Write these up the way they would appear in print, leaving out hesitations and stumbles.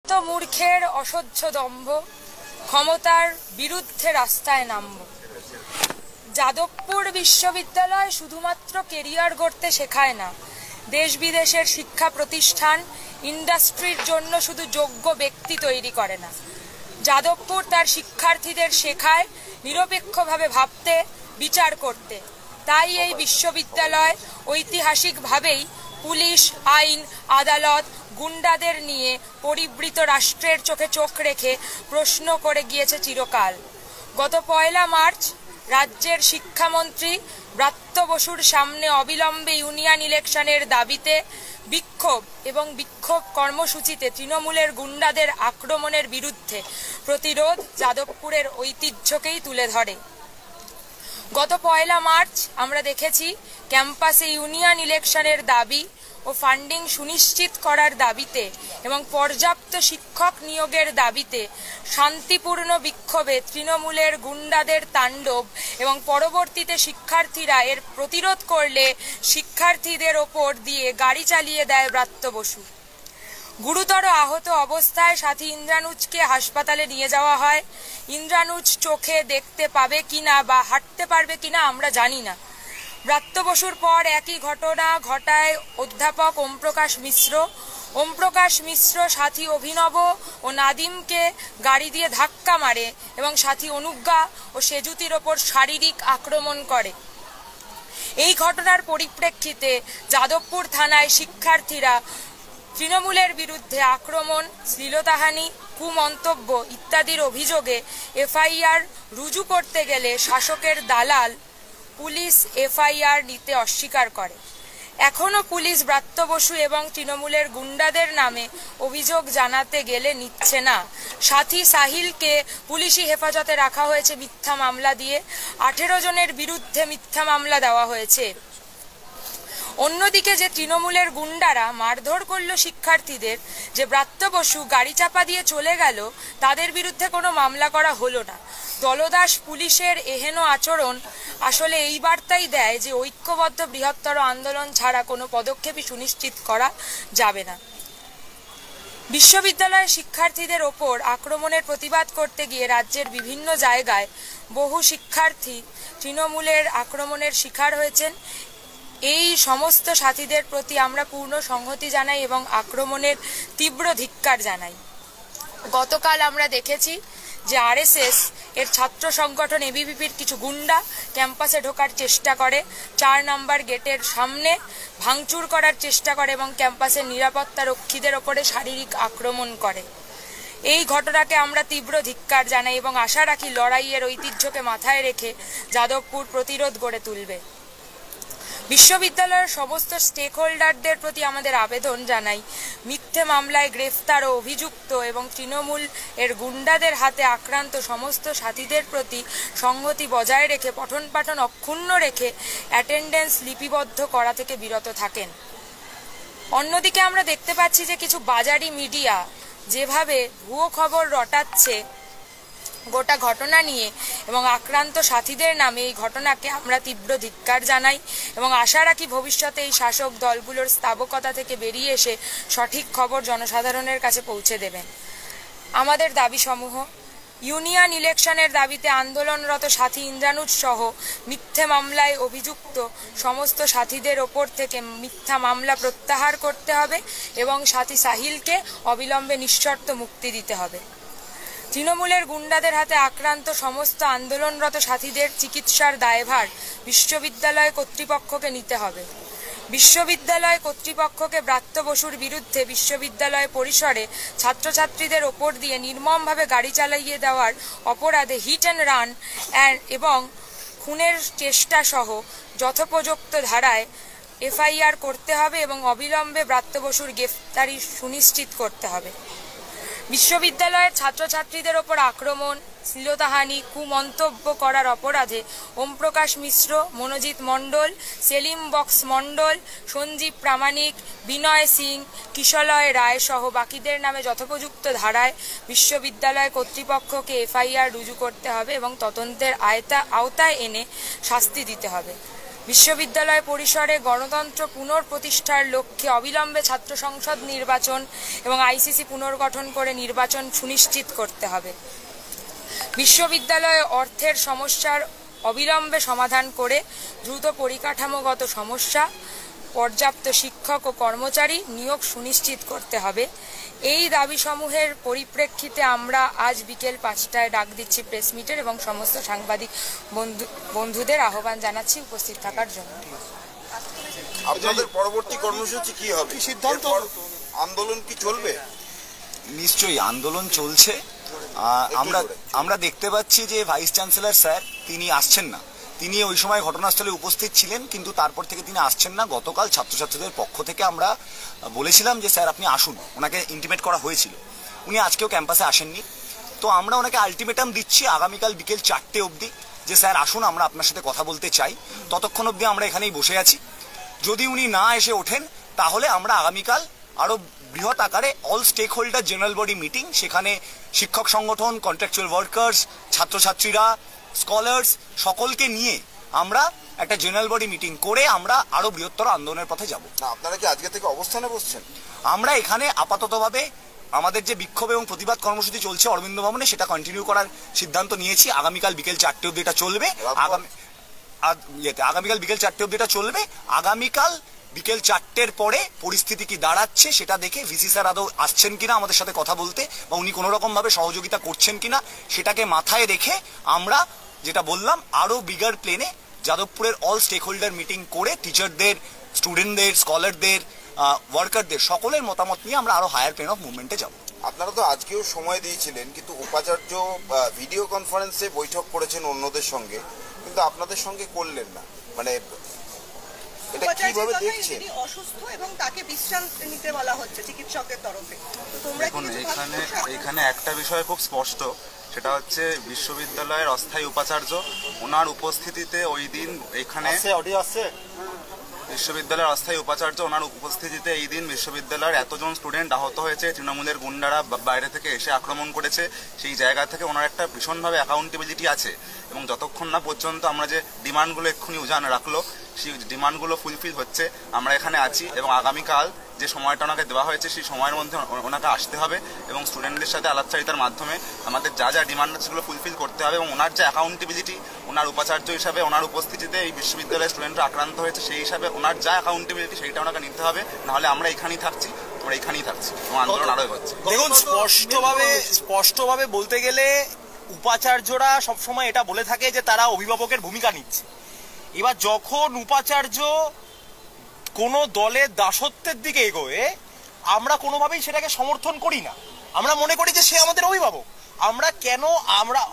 তো মূর্খের অসহ্য দম্ভ, ক্ষমতার বিরুদ্ধে রাস্তায় নামব। যাদবপুর বিশ্ববিদ্যালয় শুধুমাত্র কেরিয়ার গড়তে শেখায় না, দেশ বিদেশের শিক্ষা প্রতিষ্ঠান, ইন্ডাস্ট্রির জন্য শুধু যোগ্য ব্যক্তি তৈরি করে না, যাদবপুর তার শিক্ষার্থীদের শেখায় নিরপেক্ষভাবে ভাবতে, বিচার করতে। তাই এই বিশ্ববিদ্যালয় ঐতিহাসিকভাবেই পুলিশ, আইন, আদালত, গুন্ডাদের নিয়ে পরিবৃত রাষ্ট্রের চোখে চোখ রেখে প্রশ্ন করে গিয়েছে চিরকাল। গত 1 মার্চ রাজ্যের শিক্ষামন্ত্রী ব্রাত্য বসুর সামনে অবিলম্বে ইউনিয়ন ইলেকশনের দাবিতে বিক্ষোভ এবং বিক্ষোভ কর্মসূচিতে তৃণমূলের গুন্ডাদের আক্রমণের বিরুদ্ধে প্রতিরোধ যাদবপুরের ঐতিহ্যকেই তুলে ধরে। গত 1 মার্চ আমরা দেখেছি ক্যাম্পাসে ইউনিয়ন ইলেকশনের দাবি ও ফান্ডিং সুনিশ্চিত করার দাবিতে এবং পর্যাপ্ত শিক্ষক নিয়োগের দাবিতে শান্তিপূর্ণ বিক্ষোভে তৃণমূলের গুন্ডাদের তাণ্ডব এবং পরবর্তীতে শিক্ষার্থীরা এর প্রতিরোধ করলে শিক্ষার্থীদের ওপর দিয়ে গাড়ি চালিয়ে দেয় ব্রাত্য বসু। গুরুতর আহত অবস্থায় সাথী ইন্দ্রানুজকে হাসপাতালে নিয়ে যাওয়া হয়। ইন্দ্রানুজ চোখে দেখতে পাবে কিনা বা হাঁটতে পারবে কিনা আমরা জানি না। ব্রাত্য বসুর পর একই ঘটনা ঘটায় অধ্যাপক ওমপ্রকাশ মিশ্র। ওমপ্রকাশ মিশ্র সাথী অভিনব ও নাদিমকে গাড়ি দিয়ে ধাক্কা মারে এবং সাথী অনুজ্ঞা ও সেজুতির ওপর শারীরিক আক্রমণ করে। এই ঘটনার পরিপ্রেক্ষিতে যাদবপুর থানায় শিক্ষার্থীরা তৃণমূলের বিরুদ্ধে আক্রমণ, শ্লীলতাহানি, কুমন্তব্য ইত্যাদির অভিযোগে এফআইআর রুজু করতে গেলে শাসকের দালাল পুলিশ এফআইআর নিতে অস্বীকার করে। এখনও পুলিশ ব্রাত্য বসু এবং তৃণমূলের গুন্ডাদের নামে অভিযোগ জানাতে গেলে নিচ্ছে না। সাথী সাহিলকে পুলিশি হেফাজতে রাখা হয়েছে মিথ্যা মামলা দিয়ে। 18 জনের বিরুদ্ধে মিথ্যা মামলা দেওয়া হয়েছে। অন্যদিকে যে তৃণমূলের গুন্ডারা মারধর করল শিক্ষার্থীদের, যে ব্রাত্য বসু গাড়ি চাপা দিয়ে চলে গেল, তাদের বিরুদ্ধে কোনো মামলা করা হলো না। দলদাস পুলিশের এহেন আচরণ আসলে এই বার্তাই দেয় যে ঐক্যবদ্ধ বৃহত্তর আন্দোলন ছাড়া কোনো পদক্ষেপই সুনিশ্চিত করা যাবে না। বিশ্ববিদ্যালয়ের শিক্ষার্থীদের ওপর আক্রমণের প্রতিবাদ করতে গিয়ে রাজ্যের বিভিন্ন জায়গায় বহু শিক্ষার্থী তৃণমূলের আক্রমণের শিকার হয়েছেন। এই সমস্ত সাথীদের প্রতি আমরা পূর্ণ সংহতি জানাই এবং আক্রমণের তীব্র ধিক্কার জানাই। গতকাল আমরা দেখেছি যে আরএসএস এর ছাত্র সংগঠন এবিভিপির কিছু গুন্ডা ক্যাম্পাসে ঢোকার চেষ্টা করে, 4 নম্বর গেটের সামনে ভাঙচুর করার চেষ্টা করে এবং ক্যাম্পাসের নিরাপত্তা রক্ষীদের ওপরে শারীরিক আক্রমণ করে। এই ঘটনাকে আমরা তীব্র ধিক্কার জানাই এবং আশা রাখি লড়াইয়ের ঐতিহ্যকে মাথায় রেখে যাদবপুর প্রতিরোধ গড়ে তুলবে। বিশ্ববিদ্যালয়ের সমস্ত স্টেক হোল্ডারদের প্রতি আমাদের আবেদন জানাই, মিথ্যে মামলায় গ্রেফতার ও অভিযুক্ত এবং তৃণমূল এর গুন্ডাদের হাতে আক্রান্ত সমস্ত সাথীদের প্রতি সংহতি বজায় রেখে পঠন পাঠন অক্ষুণ্ণ রেখে অ্যাটেন্ডেন্স লিপিবদ্ধ করা থেকে বিরত থাকেন। অন্যদিকে আমরা দেখতে পাচ্ছি যে কিছু বাজারি মিডিয়া যেভাবে ভুয়ো খবর রটাচ্ছে গোটা ঘটনা নিয়ে এবং আক্রান্ত সাথীদের নামে, এই ঘটনাকে আমরা তীব্র ধিক্কার জানাই এবং আশা রাখি ভবিষ্যতে এই শাসক দলগুলোর স্থাবকতা থেকে বেরিয়ে এসে সঠিক খবর জনসাধারণের কাছে পৌঁছে দেবেন। আমাদের দাবিসমূহ: ইউনিয়ন ইলেকশনের দাবিতে আন্দোলনরত সাথী ইন্দ্রানুজ সহ মিথ্যে মামলায় অভিযুক্ত সমস্ত সাথীদের ওপর থেকে মিথ্যা মামলা প্রত্যাহার করতে হবে এবং সাথী সাহিলকে অবিলম্বে নিঃশর্ত মুক্তি দিতে হবে। তৃণমূলের গুন্ডাদের হাতে আক্রান্ত সমস্ত আন্দোলনরত সাথীদের চিকিৎসার দায়ভার বিশ্ববিদ্যালয় কর্তৃপক্ষকে নিতে হবে। বিশ্ববিদ্যালয় কর্তৃপক্ষকে ব্রাত্য বসুর বিরুদ্ধে বিশ্ববিদ্যালয় পরিসরে ছাত্রছাত্রীদের ওপর দিয়ে নির্মমভাবে গাড়ি চালিয়ে দেওয়ার অপরাধে হিট অ্যান্ড রান এবং খুনের চেষ্টা সহ যথোপযুক্ত ধারায় এফআইআর করতে হবে এবং অবিলম্বে ব্রাত্য বসুর গ্রেফতারি সুনিশ্চিত করতে হবে। বিশ্ববিদ্যালয়ের ছাত্রছাত্রীদের ওপর আক্রমণ, শ্লীলতাহানি, কুমন্তব্য করার অপরাধে ওমপ্রকাশ মিশ্র, মনোজিৎ মণ্ডল, সেলিম বক্স মণ্ডল, সঞ্জীব প্রামাণিক, বিনয় সিং, কিশলয় রায় সহ বাকিদের নামে যথোপযুক্ত ধারায় বিশ্ববিদ্যালয় কর্তৃপক্ষকে এফআইআর রুজু করতে হবে এবং তদন্তের আওতায় এনে শাস্তি দিতে হবে। বিশ্ববিদ্যালয় পরিসরে গণতন্ত্র পুনঃপ্রতিষ্ঠার লক্ষ্যে অবিলম্বে ছাত্র সংসদ নির্বাচন এবং আইসিসি পুনর্গঠন করে নির্বাচন সুনিশ্চিত করতে হবে। বিশ্ববিদ্যালয়ে অর্থের সমস্যার অবিলম্বে সমাধান করে দ্রুত পরিকাঠামোগত সমস্যা, পর্যাপ্ত শিক্ষক ও কর্মচারী নিয়োগ সুনিশ্চিত করতে হবে। এই দাবিসমূহের পরিপ্রেক্ষিতে আমরা আজ বিকেল 5টায় ডাক দিচ্ছি প্রেস মিটের এবং সমস্ত সাংবাদিক বন্ধুদের আহ্বান জানাচ্ছি উপস্থিত থাকার জন্য। আপনাদের পরবর্তী কর্মসূচি কি হবে? সিদ্ধান্ত আন্দোলন কি চলবে? নিশ্চয়ই আন্দোলন চলছে। আমরা দেখতে পাচ্ছি যে ভাইস চ্যান্সেলর স্যার তিনি আসছেন না। তিনি ওই সময় ঘটনাস্থলে উপস্থিত ছিলেন, কিন্তু তারপর থেকে তিনি আসছেন না। গতকাল ছাত্রছাত্রীদের পক্ষ থেকে আমরা বলেছিলাম যে স্যার আপনি আসুন, ওনাকে ইন্টিমেট করা হয়েছিল। উনি আজকেও ক্যাম্পাসে আসেননি। তো আমরা ওনাকে আলটিমেটাম দিচ্ছি আগামীকাল বিকেল 4টে অবধি যে স্যার আসুন, আমরা আপনার সাথে কথা বলতে চাই। ততক্ষণ অবধি আমরা এখানেই বসে আছি। যদি উনি না এসে ওঠেন তাহলে আমরা আগামীকাল আরো বৃহৎ আকারে all stakeholder general body meeting, সেখানে শিক্ষক সংগঠন, কন্ট্রাকচুয়াল ওয়ার্কার্স, ছাত্রছাত্রীরা, স্কলার্স সকলকে নিয়ে আমরা একটা জেনারেল বডি মিটিং করে আমরা আরো বৃহত্তর আন্দোলনের পথে যাব। আপনারা কি আজকে থেকে অবস্থানে বসছেন? আমরা এখানে আপাততভাবে আমাদের যে বিক্ষোভ এবং প্রতিবাদ কর্মসূচি চলছে অরবিন্দ ভবনে, সেটা কন্টিনিউ করার সিদ্ধান্ত নিয়েছি। আগামীকাল বিকেল 4টে অবধি এটা চলবে। আগামীকাল বিকেল 4টে অবধি এটা চলবে। আগামীকাল বিকেল 4টের পরে পরিস্থিতি কি দাঁড়াচ্ছে সেটা দেখে ভিসি স্যার আদৌ আসছেন কিনা আমাদের সাথে কথা বলতে, বা উনি কোনো রকম ভাবে সহযোগিতা করছেন কিনা সেটাকে মাথায় রেখে আমরা যেটা বললাম আরো বিগার প্লেনে যাদবপুরের অল স্টেক হোল্ডার মিটিং করে টিচারদের, স্টুডেন্টদের, স্কলারদের, ওয়ার্কারদের সকলের মতামত নিয়ে আমরা আরো হায়ার প্লেন অফ মুভমেন্টে যাব। আপনারা তো আজকেও সময় দিয়েছিলেন, কিন্তু উপাচার্য ভিডিও কনফারেন্সে বৈঠক করেছেন অন্যদের সঙ্গে, কিন্তু আপনাদের সঙ্গে করলেন না। মানে এটা কিভাবে দেখছেন? অসুস্থ এবং তাকে বিশ্রাম নিতে বলা হচ্ছে চিকিৎসকের তরফে। তো তোমরা এখানে একটা বিষয় খুব স্পষ্ট, সেটা হচ্ছে বিশ্ববিদ্যালয়ের অস্থায়ী উপাচার্য ওনার উপস্থিতিতে ওই দিন এখানে বিশ্ববিদ্যালয়ের অস্থায়ী উপাচার্য ওনার উপস্থিতিতে এই দিন বিশ্ববিদ্যালয়ের এতজন স্টুডেন্ট আহত হয়েছে, তৃণমূলের গুন্ডারা বাইরে থেকে এসে আক্রমণ করেছে। সেই জায়গা থেকে ওনার একটা ভীষণভাবে অ্যাকাউন্টেবিলিটি আছে, এবং যতক্ষণ না পর্যন্ত আমরা যে ডিমান্ডগুলো এক্ষুনি উজান রাখলো সেই ডিমান্ডগুলো ফুলফিল হচ্ছে, আমরা এখানে আছি। এবং আগামীকাল যে সময়টা ওনাকে দেওয়া হয়েছে সেই সময়ের মধ্যে ওনাকে আসতে হবে এবং স্টুডেন্টদের সাথে আলাপচারিতার মাধ্যমে আমাদের যা যা ডিমান্ড আছে সেগুলো ফুলফিল করতে হবে। এবং ওনার যে অ্যাকাউন্টেবিলিটি, ওনার উপাচার্য হিসাবে ওনার উপস্থিতিতে এই বিশ্ববিদ্যালয়ের স্টুডেন্টরা আক্রান্ত হয়েছে, সেই হিসাবে ওনার যা অ্যাকাউন্টেবিলিটি সেইটা ওনাকে নিতে হবে, নাহলে আমরা এখানেই থাকছি, আমরা এখানেই থাকছি এবং আন্দোলন আরো হচ্ছে। দেখুন, স্পষ্টভাবে বলতে গেলে উপাচার্যরা সবসময় এটা বলে থাকে যে তারা অভিভাবকের ভূমিকা নিচ্ছে। এবার যখন উপাচার্য কোনো দলের দাসত্বের দিকে এগোয়, আমরা কোনোভাবেই সেটাকে সমর্থন করি না। আমরা মনে করি যে সে আমাদের অভিভাবক।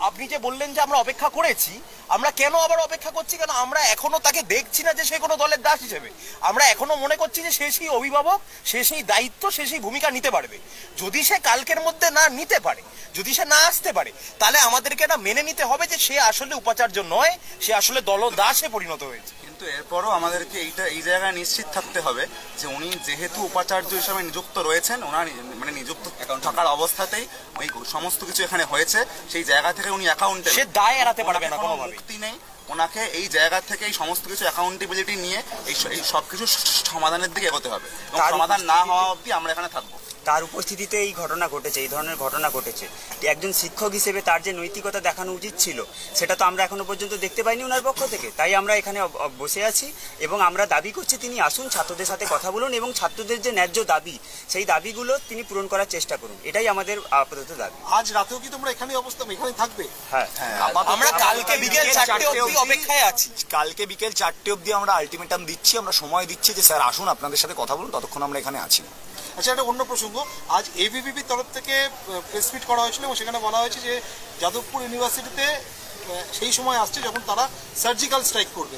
আপনি যে বললেন যে আমরা অপেক্ষা করেছি, আমরা কেন আবার অপেক্ষা করছি? কেন আমরা এখনো তাকে দেখছি না যে সে কোনো দলের দাস হিসেবে। আমরা এখনো মনে করছি যে সে সেই অভিভাবক, সে সেই দায়িত্ব, সে সেই ভূমিকা নিতে পারবে। যদি সে কালকের মধ্যে না নিতে পারে, যদি সে না আসতে পারে, তাহলে আমাদেরকে এটা মেনে নিতে হবে যে সে আসলে উপাচার্য নয়, সে আসলে দলদাসে পরিণত হয়েছে। কিন্তু এরপরও আমাদেরকে এই জায়গায় নিশ্চিত থাকতে হবে যে উনি যেহেতু উপাচার্য হিসেবে নিযুক্ত রয়েছেন, ওনার মানে নিযুক্ত থাকার অবস্থাতেই ওই সমস্ত কিছু এখানে হয়েছে, সেই জায়গা থেকে উনি অ্যাকাউন্টেবল, সে দায় এড়াতে পারবে না কোনোভাবে। মুক্তি নেই, ওনাকে এই জায়গা থেকে এই সমস্ত কিছু অ্যাকাউন্টেবিলিটি নিয়ে এই সবকিছু সমাধানের দিকে এগোতে হবে, এবং সমাধান না হওয়া অবধি আমরা এখানে থাকবো। তার উপস্থিতিতে এই ঘটনা ঘটেছে, এই ধরনের ঘটনা ঘটেছে। একজন শিক্ষক হিসেবে তার যে নৈতিকতা দেখানো উচিত ছিল সেটা তো আমরা এখনো পর্যন্ত দেখতে পাইনি ওনার পক্ষ থেকে। তাই আমরা এখানে বসে আছি এবং আমরা দাবি করছি তিনি আসুন, ছাত্রদের সাথে কথা বলুন এবং ছাত্রদের যে ন্যায্য দাবি সেই দাবিগুলো তিনি পূরণ করার চেষ্টা করুন। এটাই আমাদের আপাতত দাবি। আজ রাতেও কি তোমরা এখানে এখানে থাকবে? হ্যাঁ, আমরা কালকে বিকেল 4টে অবধি অপেক্ষায় আছি। কালকে বিকেল 4টে অবধি আমরা আলটিমেটাম দিচ্ছি, আমরা সময় দিচ্ছি যে স্যার আসুন, আপনাদের সাথে কথা বলুন, ততক্ষণ আমরা এখানে আছি। আচ্ছা, একটা অন্য প্রসঙ্গ, আজ এবিভিপির তরফ থেকে প্রেস মিট করা হয়েছিল এবং সেখানে বলা হয়েছে যে যাদবপুর ইউনিভার্সিটিতে সেই সময় আসছে যখন তারা সার্জিক্যাল স্ট্রাইক করবে।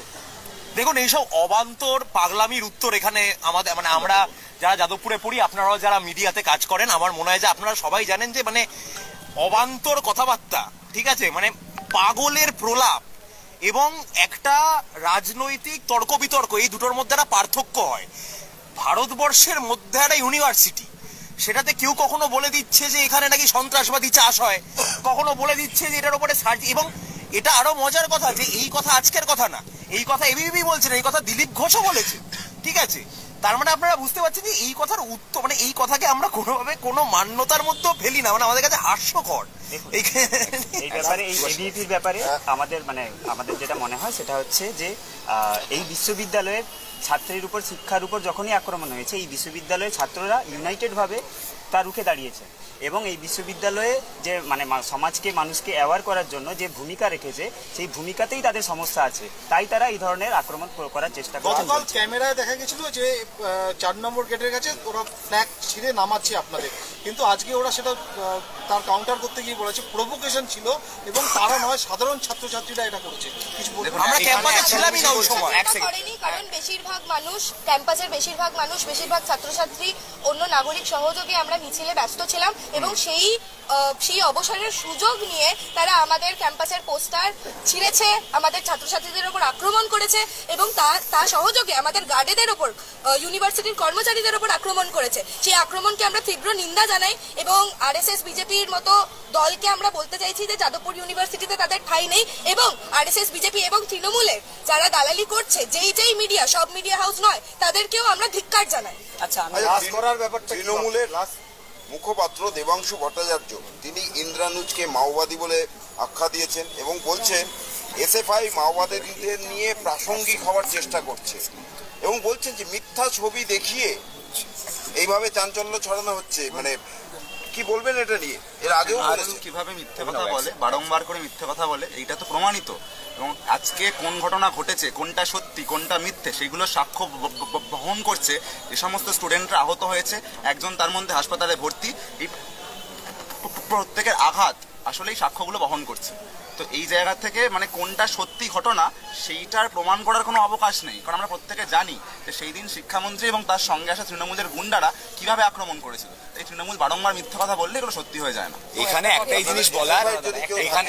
দেখুন, এইসব অবান্তর পাগলামির উত্তর এখানে আমাদের আমরা যারা যাদবপুরে পড়ি, আপনারাও যারা মিডিয়াতে কাজ করেন, আমার মনে হয় যে আপনারা সবাই জানেন যে অবান্তর কথাবার্তা, ঠিক আছে, পাগলের প্রলাপ এবং একটা রাজনৈতিক তর্ক বিতর্ক, এই দুটোর মধ্যে একটা পার্থক্য হয়। ভারতবর্ষের মধ্যে একটা ইউনিভার্সিটি, সেটাতে কেউ কখনো বলে দিচ্ছে যে এখানে নাকি সন্ত্রাসবাদী চাষ হয়, কখনো বলে দিচ্ছে যে এটার উপরে এবং এটা আরো মজার কথা যে এই কথা আজকের কথা না, এই কথা এবিপি বলছে না, এই কথা দিলীপ ঘোষও বলেছে। ঠিক আছে, তার মানে আপনারা বুঝতে পারছেন যে এই কথার উত্তর মানে এই কথাকে আমরা কোনোভাবে কোনো মান্যতার মধ্যেও ফেলি না, মানে আমাদের কাছে হাস্যকর। এই ব্যাপারে এই এবিভিপির ব্যাপারে আমাদের যেটা মনে হয় সেটা হচ্ছে যে এই বিশ্ববিদ্যালয়ের ছাত্রের উপর শিক্ষার উপর যখনই আক্রমণ হয়েছে, এই বিশ্ববিদ্যালয়ের ছাত্ররা ইউনাইটেড ভাবে তা রুখে দাঁড়িয়েছে এবং এই বিশ্ববিদ্যালয়ে যে সমাজকে মানুষকে অ্যাওয়ার করার জন্য যে ভূমিকা রেখেছে সেই ভূমিকাতেই তাদের সমস্যা আছে, তাই তারা এই ধরনের আক্রমণ করার চেষ্টা করে। গতকাল ক্যামেরায় দেখা গেছিল যে 4 নম্বর গেটের কাছে ওরা ফ্ল্যাগ ছিঁড়ে নামাচ্ছে আপনাদের, কিন্তু আজকে ওরা সেটা তার কাউন্টার করতে গিয়ে বলেছে প্রভোকেশন ছিল এবং তারা নয় সাধারণ ছাত্রছাত্রীরা এটা করেছে। কিছু আমরা ক্যাম্পাসে ছিলামই না ওই সময়। কারণ বেশিরভাগ মানুষ ক্যাম্পাসের বেশিরভাগ ছাত্রছাত্রী অন্য নাগরিক সহযোগে আমরা মিছিলে ব্যস্ত ছিলাম এবং সেই অবসরের সুযোগ নিয়ে তারা আমাদের ক্যাম্পাসের পোস্টার ছিঁড়েছে, আমাদের ছাত্রছাত্রীদের উপর আক্রমণ করেছে এবং তার সহযোগে আমাদের গার্ডেদের উপর, ইউনিভার্সিটির কর্মচারীদের উপর আক্রমণ করেছে। সেই আক্রমণকে আমরা তীব্র নিন্দা জানাই এবং আরএসএস বিজেপির মতো দলকে আমরা বলতে চাইছি যে যাদবপুর ইউনিভার্সিটিতে তাদের ঠাঁই নেই এবং আরএসএস বিজেপি এবং তৃণমূলের যারা দালালি করছে, যেই মিডিয়া, সব মিডিয়া হাউস নয়, তাদেরকেও আমরা ধিক্কার জানাই। আচ্ছা, তৃণমূলের মুখপাত্র দেবাংশু ভট্টাচার্য তিনি ইন্দ্রানুজকে মাওবাদী বলে আখ্যা দিয়েছেন এবং বলছেন এসএফআই মাওবাদীদের নিয়ে প্রাসঙ্গিক হওয়ার চেষ্টা করছে এবং বলছেন যে মিথ্যা ছবি দেখিয়ে এইভাবে চাঞ্চল্য ছড়ানো হচ্ছে। মানে কি বলবেন এটা নিয়ে? এর আগেও কিভাবে মিথ্যে কথা বলে, বারংবার করে মিথ্যে কথা বলে, এইটা তো প্রমাণিত। এবং আজকে কোন ঘটনা ঘটেছে, কোনটা সত্যি কোনটা মিথ্যে, সেইগুলো সাক্ষ্য বহন করছে। যে সমস্ত স্টুডেন্টরা আহত হয়েছে, একজন তার মধ্যে হাসপাতালে ভর্তি, এই প্রত্যেকের আঘাত আসলে এই সাক্ষ্যগুলো বহন করছে। তো এই জায়গা থেকে মানে কোনটা সত্যি ঘটনা সেইটার প্রমাণ করার কোনো অবকাশ নেই, কারণ আমরা প্রত্যেকে জানি যে সেই দিন শিক্ষামন্ত্রী এবং তার সঙ্গে আসা তৃণমূলের গুন্ডারা কিভাবে আক্রমণ করেছিল। এই তৃণমূল বারংবার মিথ্যা কথা বললে এগুলো সত্যি হয়ে যায় না। এখানে একটাই জিনিস বলার, এখানে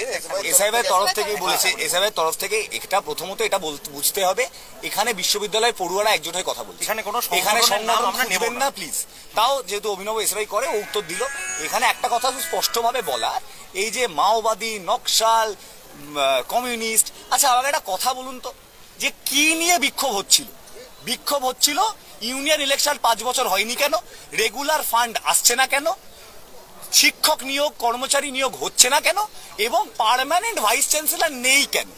এসআইআই তরফ থেকে বলেছে, এসআইআই তরফ থেকে এটা প্রথমত এটা বুঝতে হবে এখানে বিশ্ববিদ্যালয়ের পড়ুয়ারা একজোট হয়ে কথা বলছে, এখানে সংগঠন নেবেন না প্লিজ। তাও যেহেতু অভিনব এসআইআই করে ও উত্তর দিল। এখানে একটা কথা স্পষ্টভাবে বলার, এই যে মাওবাদী, নকশাল, কমিউনিস্ট, আচ্ছা আমাকে একটা কথা বলুন তো, যে কি নিয়ে বিক্ষোভ হচ্ছিল? বিক্ষোভ হচ্ছিল ইউনিয়ন ইলেকশন 5 বছর হয়নি কেন, রেগুলার ফান্ড আসছে না কেন, শিক্ষক নিয়োগ, কর্মচারী নিয়োগ হচ্ছে না কেন, এবং পার্মানেন্ট ভাইস চ্যান্সেলর নেই কেন।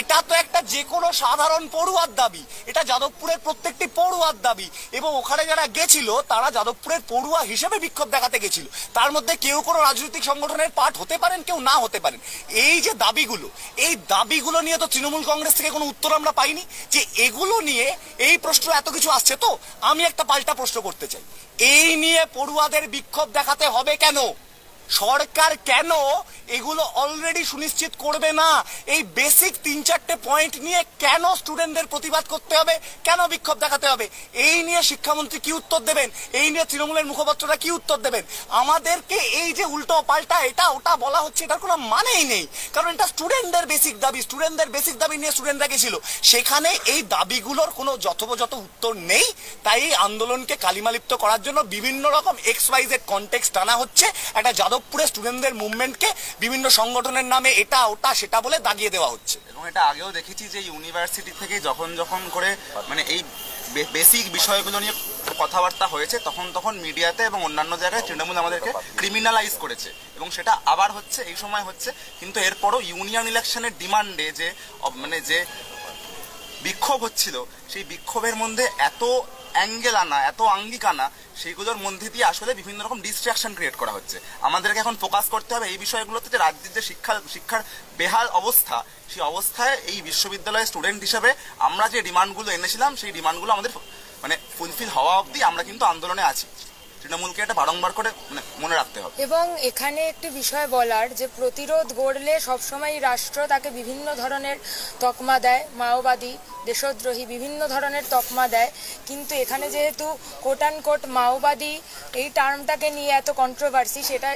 এটা তো একটা যে কোনো সাধারণ পড়ুয়ার দাবি, এটা যাদবপুরের প্রত্যেকটি পড়ুয়ার দাবি। এবং ওখানে যারা গেছিল তারা যাদবপুরের পড়ুয়া হিসেবে বিক্ষোভ দেখাতে গেছিল। তার মধ্যে কেউ কোনো রাজনৈতিক সংগঠনের পার্ট হতে পারেন, কেউ না হতে পারেন। এই যে দাবিগুলো, এই দাবিগুলো নিয়ে তো তৃণমূল কংগ্রেস থেকে কোনো উত্তর আমরা পাইনি। যে এগুলো নিয়ে এই প্রশ্ন এত কিছু আসছে, তো আমি একটা পাল্টা প্রশ্ন করতে চাই, এই নিয়ে পড়ুয়াদের বিক্ষোভ দেখাতে হবে কেন? সরকার কেন এগুলো অলরেডি সুনিশ্চিত করবে না? এই বেসিক 3-4টে পয়েন্ট নিয়ে কেন স্টুডেন্টদের প্রতিবাদ করতে হবে, কেন বিক্ষোভ দেখাতে হবে? এই নিয়ে শিক্ষামন্ত্রী কি উত্তর দেবেন? এই নিয়ে তৃণমূলের মুখপাত্ররা কি উত্তর দেবেন? আমাদেরকে এই যে উল্টো পাল্টা এটা ওটা বলা হচ্ছে, এটার কোনো মানেই নেই। কারণ এটা স্টুডেন্টদের বেসিক দাবি, স্টুডেন্টদের বেসিক দাবি নিয়ে স্টুডেন্টরা গেছিল, সেখানে এই দাবিগুলোর কোনো যথোপযথ উত্তর নেই। তাই এই আন্দোলনকে কালিমালিপ্ত করার জন্য বিভিন্ন রকম XYZ কনটেক্সট টানা হচ্ছে। একটা যাদবপুরের স্টুডেন্টদের মুভমেন্টকে বিভিন্ন সংগঠনের নামে এটা ওটা সেটা বলে দাগিয়ে দেওয়া হচ্ছে। এবং এটা আগেও দেখেছি যে ইউনিভার্সিটি থেকে যখন করে মানে এই বেসিক বিষয়গুলো নিয়ে কথাবার্তা হয়েছে, তখন মিডিয়াতে এবং অন্যান্য জায়গায় তৃণমূল আমাদেরকে ক্রিমিনালাইজ করেছে এবং সেটা আবার হচ্ছে, এই সময় হচ্ছে। কিন্তু এরপরও ইউনিয়ন ইলেকশনের ডিমান্ডে যে বিক্ষোভ হচ্ছিল, সেই বিক্ষোভের মধ্যে এত অ্যাঙ্গেল আনা, এত আঙ্গিক আনা, সেইগুলোর মধ্যে দিয়ে আসলে বিভিন্ন রকম ডিস্ট্রাকশন ক্রিয়েট করা হচ্ছে। আমাদেরকে এখন ফোকাস করতে হবে এই বিষয়গুলোতে, যে রাজ্যের যে শিক্ষার বেহাল অবস্থা, সেই অবস্থায় এই বিশ্ববিদ্যালয়ের স্টুডেন্ট হিসেবে আমরা যে ডিমান্ডগুলো এনেছিলাম, সেই ডিমান্ডগুলো আমাদের ফুলফিল হওয়া অবধি আমরা কিন্তু আন্দোলনে আছি। তৃণমূলকে এটা বারংবার করে মনে রাখতে হবে। এবং এখানে একটি বিষয় বলার, যে প্রতিরোধ গড়লে সবসময় রাষ্ট্র তাকে বিভিন্ন ধরনের তকমা দেয়, মাওবাদী, দেশদ্রোহী, বিভিন্ন ধরনের তকমা দেয়। কিন্তু এখানে যেহেতু কোট অ্যান্ড কোট মাওবাদী এই টার্মটাকে নিয়ে এত কন্ট্রোভার্সি, সেটা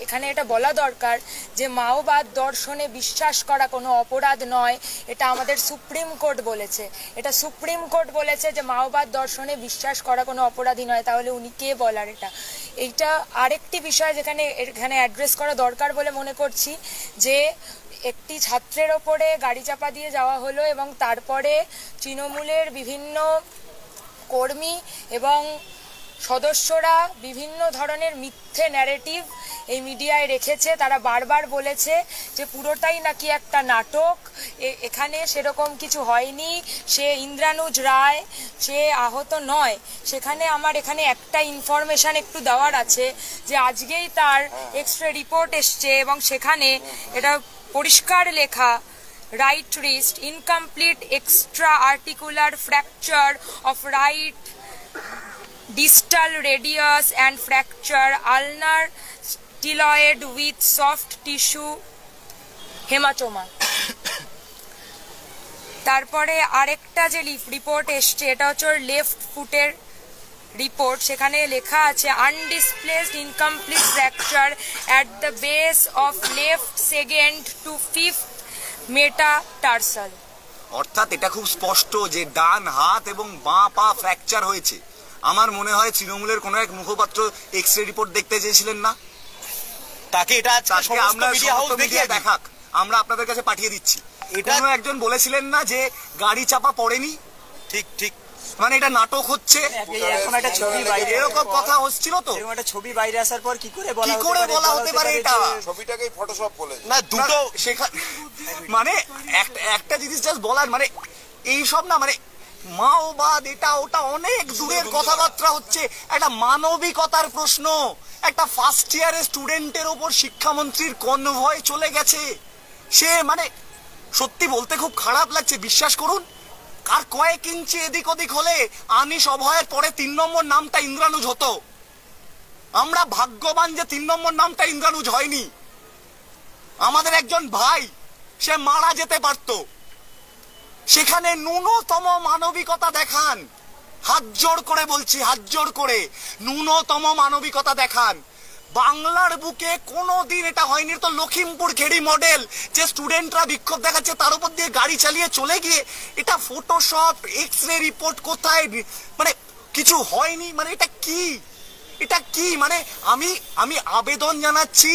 এখানে এটা বলা দরকার যে মাওবাদ দর্শনে বিশ্বাস করা কোনো অপরাধ নয়। এটা আমাদের সুপ্রিম কোর্ট বলেছে, এটা সুপ্রিম কোর্ট বলেছে যে মাওবাদ দর্শনে বিশ্বাস করা কোনো অপরাধী নয়। তাহলে উনি কে বলার? এইটা আরেকটি বিষয় যেখানে এখানে অ্যাড্রেস করা দরকার বলে মনে করছি, যে একটি ছাত্রের ওপরে গাড়ি চাপা দিয়ে যাওয়া হলো এবং তারপরে তৃণমূলের বিভিন্ন কর্মী এবং সদস্যরা বিভিন্ন ধরনের মিথ্যে ন্যারেটিভ এই মিডিয়ায় রেখেছে। তারা বারবার বলেছে যে পুরোটাই নাকি একটা নাটক, এখানে সেরকম কিছু হয়নি, সে ইন্দ্রানুজ রায়, সে আহত নয়। সেখানে আমার এখানে একটা ইনফরমেশন একটু দেওয়ার আছে যে আজকেই তার এক্স-রে রিপোর্ট এসছে এবং সেখানে এটা পরিষ্কার লেখা, right wrist, incomplete extra articular fracture of right distal radius and fracture ulnar styloid with soft tissue hematoma। তারপরে আরেকটা যে রিপোর্ট এসছে এটা হচ্ছে লেফট ফুটের রিপোর্ট, সেখানে লেখা আছে undisplaced incomplete fracture at the base of left second to fifth metatarsal. অর্থাৎ এটা খুব স্পষ্ট যে ডান হাত এবং বাঁ পা ফ্র্যাকচার হয়েছে। আমার মনে হয় তৃণমূলের কোন এক মুখপাত্র এক্স-রে রিপোর্ট দেখতে চেয়েছিলেন না, তাকে এটা আমরা দেখাক, আমরা আপনাদের কাছে পাঠিয়ে দিচ্ছি। কোনো একজন বলেছিলেন না যে গাড়ি চাপা পড়েনি? ঠিক ঠিক, মানে এটা নাটক হচ্ছে, এখন একটা ছবি বাইরে এরকম কথা হচ্ছিল তো। একটা ছবি বাইরে আসার পর কি করে বলা হতে পারে এটা? ছবিটাকেই ফটোশপ বলে না, দুটো সেখানে মানে একটা জিনিস জাস্ট বলার, মানে এইসব না, মানে মাওবাদ এটা ওটা অনেক দূরের কথাবার্তা হচ্ছে। একটা মানবিকতার প্রশ্ন, একটা ফার্স্ট ইয়ারের স্টুডেন্টের ওপর শিক্ষামন্ত্রীর কনভয় চলে গেছে। সে মানে সত্যি বলতে খুব খারাপ লাগছে, বিশ্বাস করুন। আর কয়েক ইঞ্চি এদিক ওদিক হলে আনিস অভয়ের পরে 3 নম্বর নামটা ইন্দ্রানুজ হতো। আমরা ভাগ্যবান যে 3 নম্বর নামটা ইন্দ্রানুজ হয়নি। আমাদের একজন ভাই, সে মারা যেতে পারতো। সেখানে ন্যূনতম মানবিকতা দেখান, হাত জোড় করে বলছি, হাত জোড় করে ন্যূনতম মানবিকতা দেখান। বাংলার বুকে কোনোদিন এটা হয়নি। তো লখিমপুর খেড়ি মডেল যে স্টুডেন্টরা বিক্ষোভ দেখাচ্ছে তার উপর দিয়ে গাড়ি চালিয়ে চলে গিয়ে এটা ফটোশপ, এক্স-রে রিপোর্ট কোথায়, মানে কিছু হয়নি। মানে এটা কি, এটা কি? মানে আমি আবেদন জানাচ্ছি,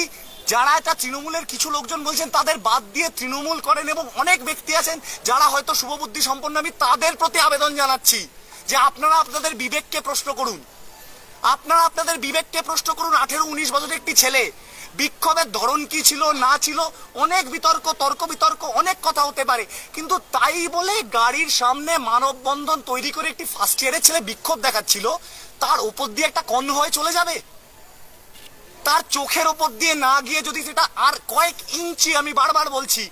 যারা এটা তৃণমূলের কিছু লোকজন বলছেন তাদের বাদ দিয়ে তৃণমূল করেন এবং অনেক ব্যক্তি আছেন যারা হয়তো শুভবুদ্ধি সম্পন্ন, আমি তাদের প্রতি আবেদন জানাচ্ছি যে আপনারা আপনাদের বিবেককে প্রশ্ন করুন। আপনারা আপনাদের বিবেককে প্রশ্ন করুন। 18-19 বছরের একটি ছেলে, বিক্ষোভের ধরন কি ছিল না ছিল অনেক বিতর্ক, তর্ক বিতর্ক, অনেক কথা হতে পারে, কিন্তু তাই বলে গাড়ির সামনে মানববন্ধন তৈরি করে একটি ফার্স্ট ইয়ারের ছেলে বিক্ষোভ দেখাচ্ছিল, তার উপর দিয়ে একটা কনভয় চলে যাবে? তার চোখের ওপর দিয়ে না গিয়ে যদি সেটা আর কয়েক ইঞ্চি, আমি বারবার বলছি,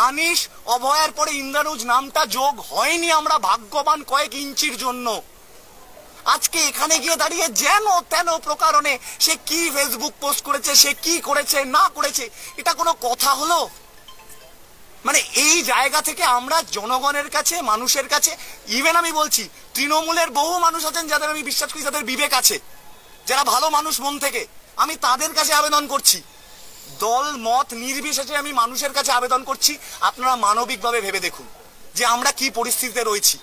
আনিস অভয়ের পরে ইন্দ্রানুজ নামটা যোগ হয়নি, আমরা ভাগ্যবান কয়েক ইঞ্চির জন্য। আজকে এখানে গিয়ে দাঁড়িয়ে যেন তেন প্রকারণে সে কি ফেসবুক পোস্ট করেছে, সে কি করেছে না করেছে, এটা কোনো কথা হলো? মানে এই জায়গা থেকে আমরা জনগণের কাছে, মানুষের কাছে, ইভেন আমি বলছি তৃণমূলের বহু মানুষ আছেন যাদের আমি বিশ্বাস করি যাদের বিবেক আছে, যারা ভালো মানুষ মন থেকে, আমি তাদের কাছে আবেদন করছি, দল মত নির্বিশেষে আমি মানুষের কাছে আবেদন করছি, আপনারা মানবিকভাবে ভেবে দেখুন যে আমরা কি পরিস্থিতিতে রয়েছি।